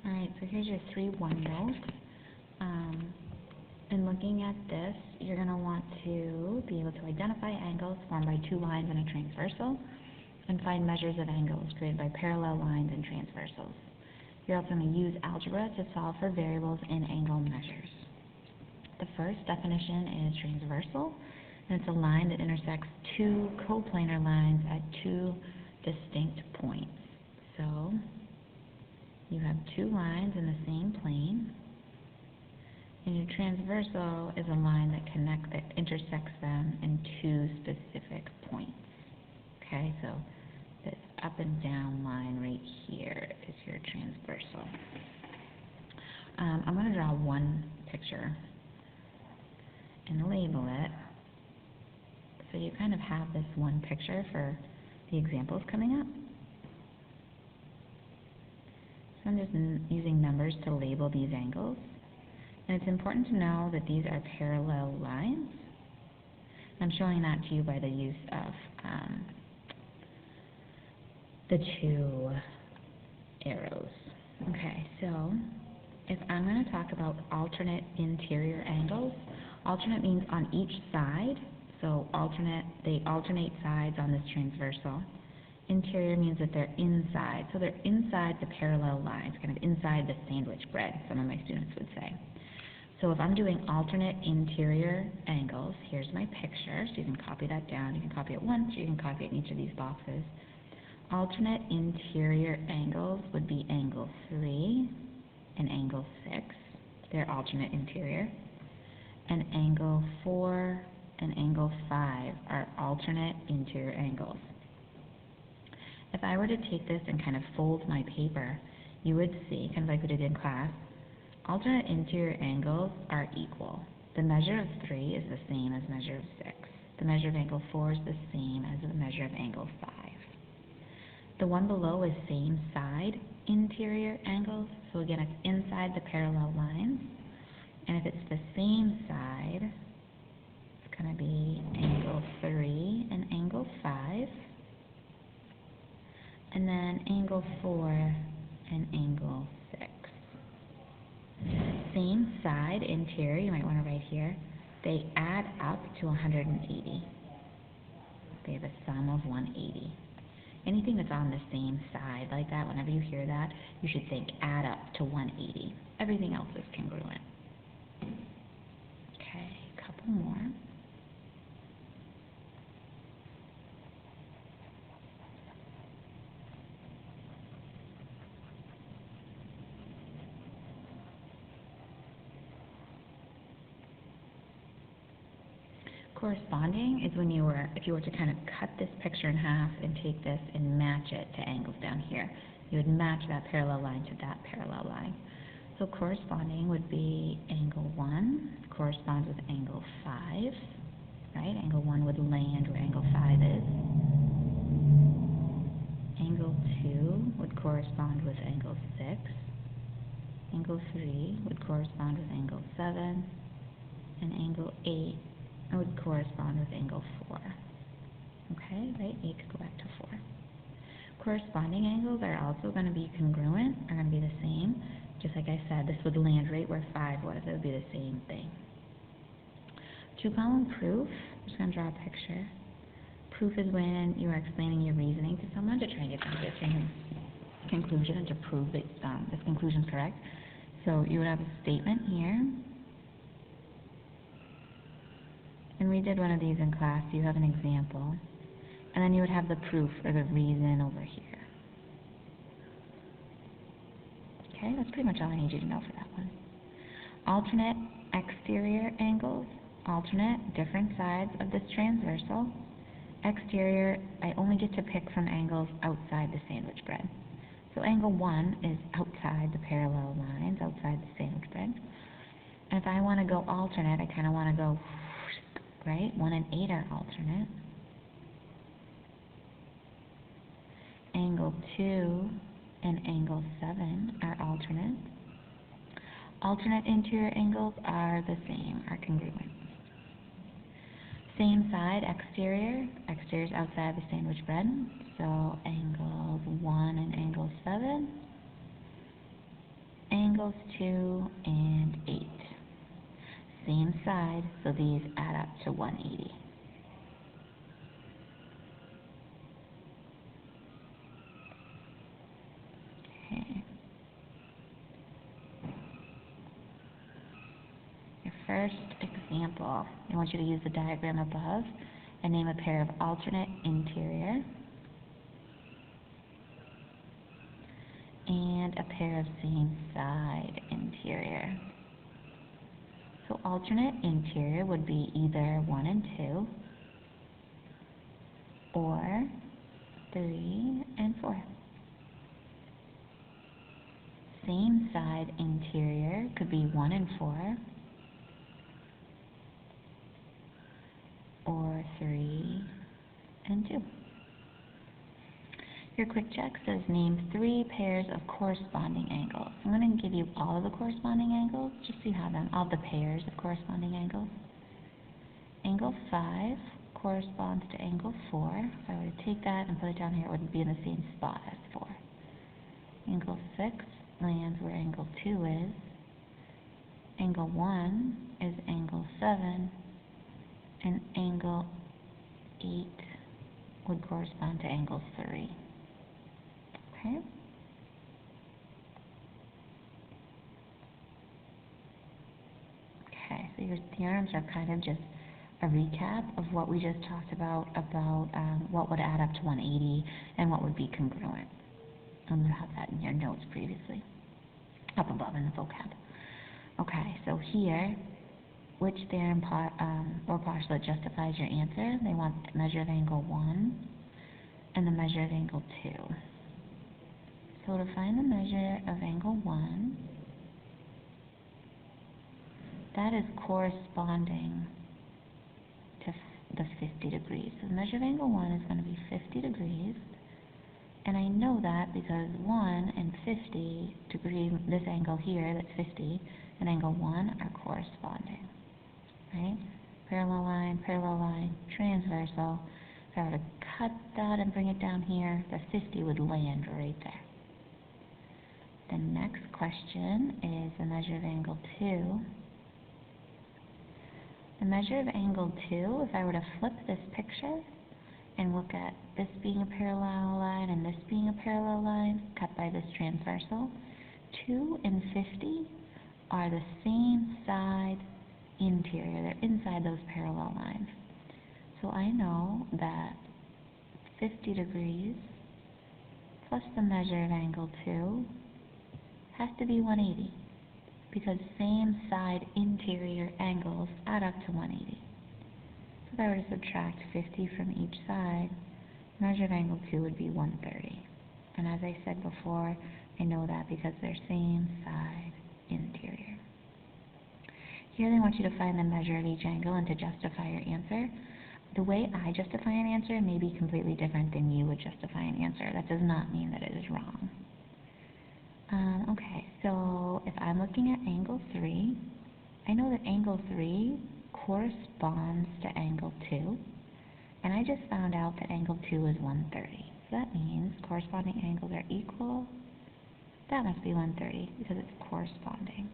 Alright, so here's your 3-1 note. In looking at this, you're going to want to be able to identify angles formed by two lines and a transversal, and find measures of angles created by parallel lines and transversals. You're also going to use algebra to solve for variables in angle measures. The first definition is transversal, and it's a line that intersects two coplanar lines at two distinct points. So, you have two lines in the same plane, and your transversal is a line that intersects them in two specific points. Okay, so this up and down line right here is your transversal. I'm going to draw one picture and label it, so you kind of have this one picture for the examples coming up. So I'm just using numbers to label these angles. And it's important to know that these are parallel lines. I'm showing that to you by the use of the two arrows. Okay, so if I'm going to talk about alternate interior angles, alternate means on each side, so they alternate sides on this transversal. Interior means that they're inside, so they're inside the parallel lines, kind of inside the sandwich bread, some of my students would say. So if I'm doing alternate interior angles, here's my picture, so you can copy that down. You can copy it once, or you can copy it in each of these boxes. Alternate interior angles would be angle 3 and angle 6. They're alternate interior. And angle 4 and angle 5 are alternate interior angles. If I were to take this and kind of fold my paper, you would see, kind of like we did in class, alternate interior angles are equal. The measure of 3 is the same as measure of 6. The measure of angle 4 is the same as the measure of angle 5. The one below is same side interior angles, so again it's inside the parallel lines. And if it's the same side, it's going to be angle 3 and angle 5. And then angle 4 and angle 6. Same side interior, you might want to write here, they add up to 180. They have a sum of 180. Anything that's on the same side like that, whenever you hear that, you should think add up to 180. Everything else is congruent. Okay, a couple more. Corresponding is when if you were to kind of cut this picture in half and take this and match it to angles down here. You would match that parallel line to that parallel line. So corresponding would be angle 1 corresponds with angle 5, right? Angle 1 would land where angle 5 is. Angle 2 would correspond with angle 6. Angle 3 would correspond with angle 7. And angle 8 would correspond with angle 4. Okay, right? 8 could go back to 4. Corresponding angles are also going to be congruent, are going to be the same. Just like I said, this would land right where 5 was. It would be the same thing. Two-column proof. I'm just going to draw a picture. Proof is when you are explaining your reasoning to someone to try and get them to a conclusion and to prove that this conclusion is correct. So you would have a statement here. And we did one of these in class. You have an example. And then you would have the proof or the reason over here. Okay, that's pretty much all I need you to know for that one. Alternate exterior angles. Alternate, different sides of this transversal. Exterior, I only get to pick from angles outside the sandwich bread. So angle 1 is outside the parallel lines, outside the sandwich bread. And if I want to go alternate, I kind of want to go, right? 1 and 8 are alternate. Angle 2 and angle 7 are alternate. Alternate interior angles are the same, are congruent. Same side, exterior. Exterior is outside the sandwich bread. So angles 1 and angle 7 angles 2 and 8. Same side, so these add up to 180. Okay. Your first example, I want you to use the diagram above and name a pair of alternate interior and a pair of same side interior. So alternate interior would be either 1 and 2 or 3 and 4. Same side interior could be 1 and 4 or 3 and 2. Your quick check says name 3 pairs of corresponding angles. I'm going to give you all of the corresponding angles, just so you have them, all the pairs of corresponding angles. Angle 5 corresponds to angle 4. If I were to take that and put it down here, it would be in the same spot as 4. Angle 6 lands where angle 2 is. Angle 1 is angle 7, and angle 8 would correspond to angle 3. Okay? Okay, so your theorems are kind of just a recap of what we just talked about what would add up to 180 and what would be congruent. And you have that in your notes previously, up above in the vocab. Okay, so here, which theorem or postulate justifies your answer? They want the measure of angle 1 and the measure of angle 2. So to find the measure of angle 1, that is corresponding to the 50 degrees. So the measure of angle 1 is going to be 50 degrees. And I know that because 1 and 50 degrees, this angle here, that's 50, and angle 1 are corresponding. Right? Parallel line, transversal. If I were to cut that and bring it down here, the 50 would land right there. The next question is the measure of angle 2. The measure of angle 2, if I were to flip this picture and look at this being a parallel line and this being a parallel line cut by this transversal, 2 and 50 are the same side interior. They're inside those parallel lines. So I know that 50 degrees plus the measure of angle 2 has to be 180 because same side interior angles add up to 180. So if I were to subtract 50 from each side, measure of angle 2 would be 130. And as I said before, I know that because they're same side interior. Here they want you to find the measure of each angle and to justify your answer. The way I justify an answer may be completely different than you would justify an answer. That does not mean that it is wrong. Okay, so if I'm looking at angle 3, I know that angle 3 corresponds to angle 2, and I just found out that angle 2 is 130. So that means corresponding angles are equal. That must be 130 because it's corresponding.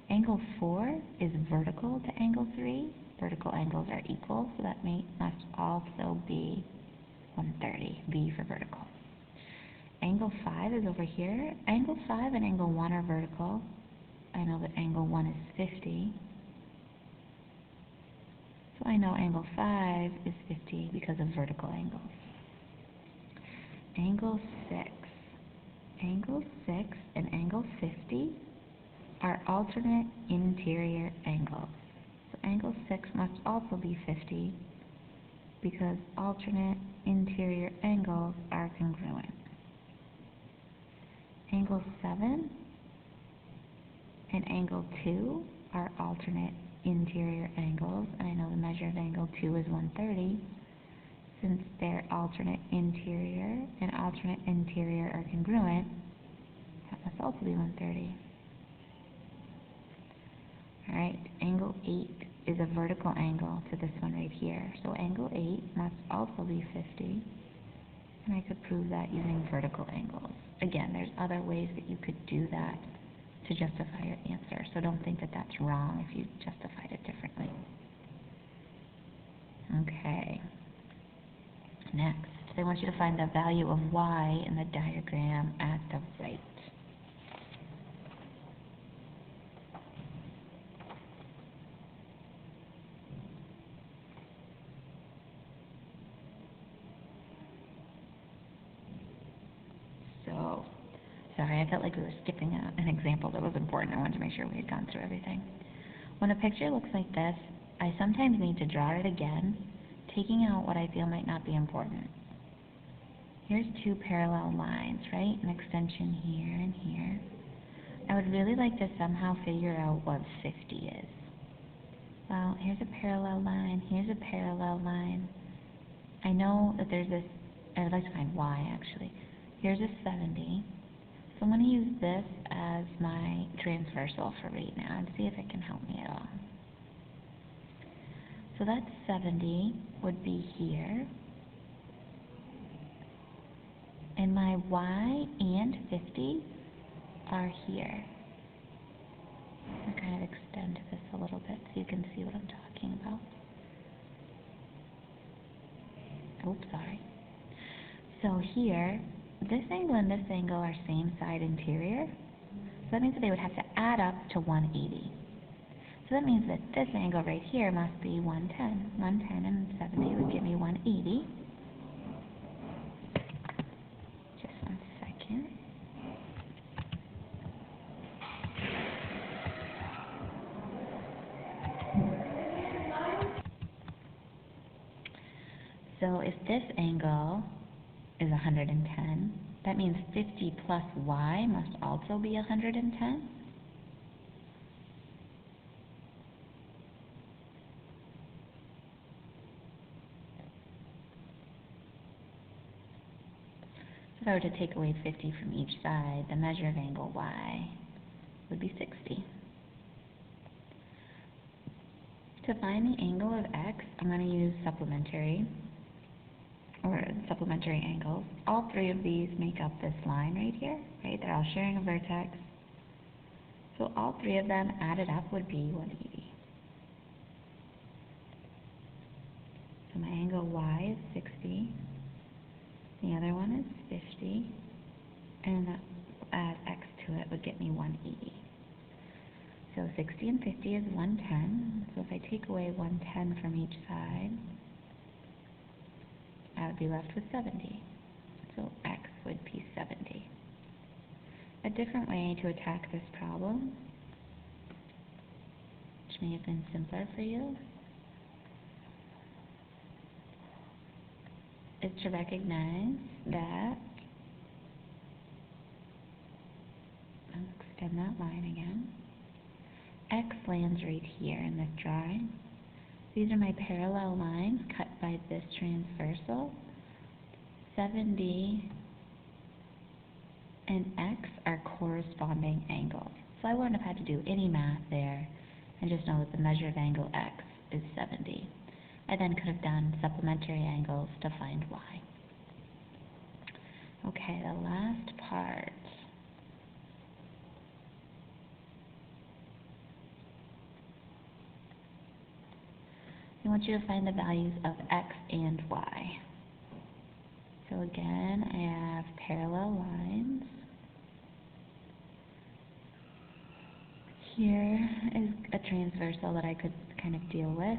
Angle 4 is vertical to angle 3. Vertical angles are equal, so that must also be 130, V for vertical. Angle 5 is over here. Angle 5 and angle 1 are vertical. I know that angle 1 is 50. So I know angle 5 is 50 because of vertical angles. Angle 6. Angle 6 and angle 50 are alternate interior angles. So angle 6 must also be 50 because alternate interior angles are congruent. Angle 7 and angle 2 are alternate interior angles, and I know the measure of angle 2 is 130. Since they're alternate interior and alternate interior are congruent, that must also be 130. Alright, angle 8 is a vertical angle to this one right here. So angle 8 must also be 50. And I could prove that using vertical angles. Again, there's other ways that you could do that to justify your answer. So don't think that that's wrong if you justified it differently. Okay. Next, they want you to find the value of y in the diagram at the right. So, sorry, I felt like we were skipping an example that was important. I wanted to make sure we had gone through everything. When a picture looks like this, I sometimes need to draw it again, taking out what I feel might not be important. Here's two parallel lines, right? An extension here and here. I would really like to somehow figure out what 50 is. Well, here's a parallel line, here's a parallel line. I know that there's this, I would like to find y actually. Here's a 70. So I'm going to use this as my transversal for right now and see if it can help me at all. So that 70 would be here. And my y and 50 are here. I'll kind of extend this a little bit so you can see what I'm talking about. Oops, sorry. So here, this angle and this angle are same side interior. So that means that they would have to add up to 180. So that means that this angle right here must be 110. 110 and 70 would give me 180. Just one second. So if this angle is 110, that means 50 plus y must also be 110. So if I were to take away 50 from each side, the measure of angle y would be 60. To find the angle of x, I'm going to use supplementary angles. All three of these make up this line right here, right? They're all sharing a vertex. So all three of them added up would be 180. So my angle y is 60. The other one is 50. And add x to it would get me 180. So 60 and 50 is 110. So if I take away 110 from each side, I would be left with 70. So x would be 70. A different way to attack this problem, which may have been simpler for you, is to recognize that, I'll extend that line again, x lands right here in this drawing. These are my parallel lines cut by this transversal. 70 and x are corresponding angles. So I wouldn't have had to do any math there and just know that the measure of angle x is 70. I then could have done supplementary angles to find y. Okay, the last part. I want you to find the values of x and y. So again, I have parallel lines. Here is a transversal that I could kind of deal with.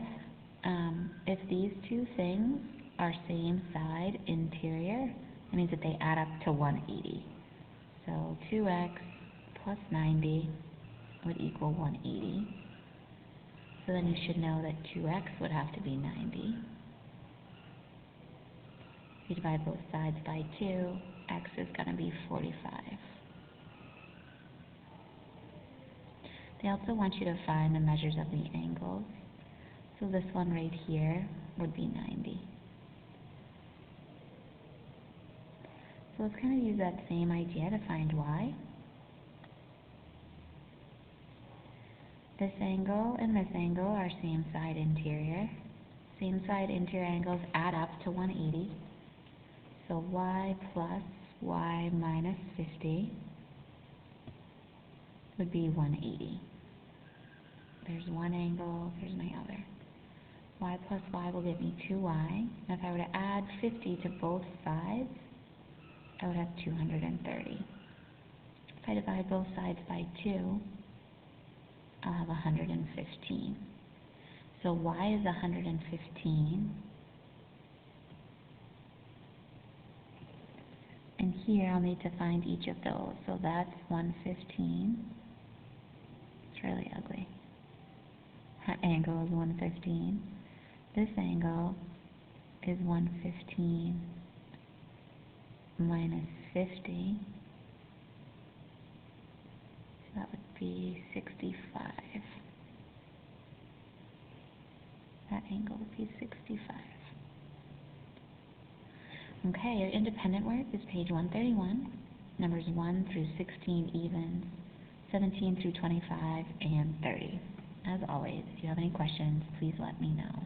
If these two things are same side interior, it means that they add up to 180. So 2x plus 90 would equal 180. So then you should know that 2x would have to be 90. If you divide both sides by 2, x is going to be 45. They also want you to find the measures of the angles. So this one right here would be 90. So let's kind of use that same idea to find y. This angle and this angle are same side interior. Same side interior angles add up to 180. So y plus y minus 50 would be 180. There's one angle, there's my other. Y plus y will give me 2y. Now if I were to add 50 to both sides, I would have 230. If I divide both sides by 2, I'll have 115. So y is 115. And here I'll need to find each of those. So that's 115. It's really ugly. That angle is 115. This angle is 115 minus 50. So that would be 65. That angle would be 65. Okay, your independent work is page 131, numbers 1 through 16 evens, 17 through 25, and 30. As always, if you have any questions, please let me know.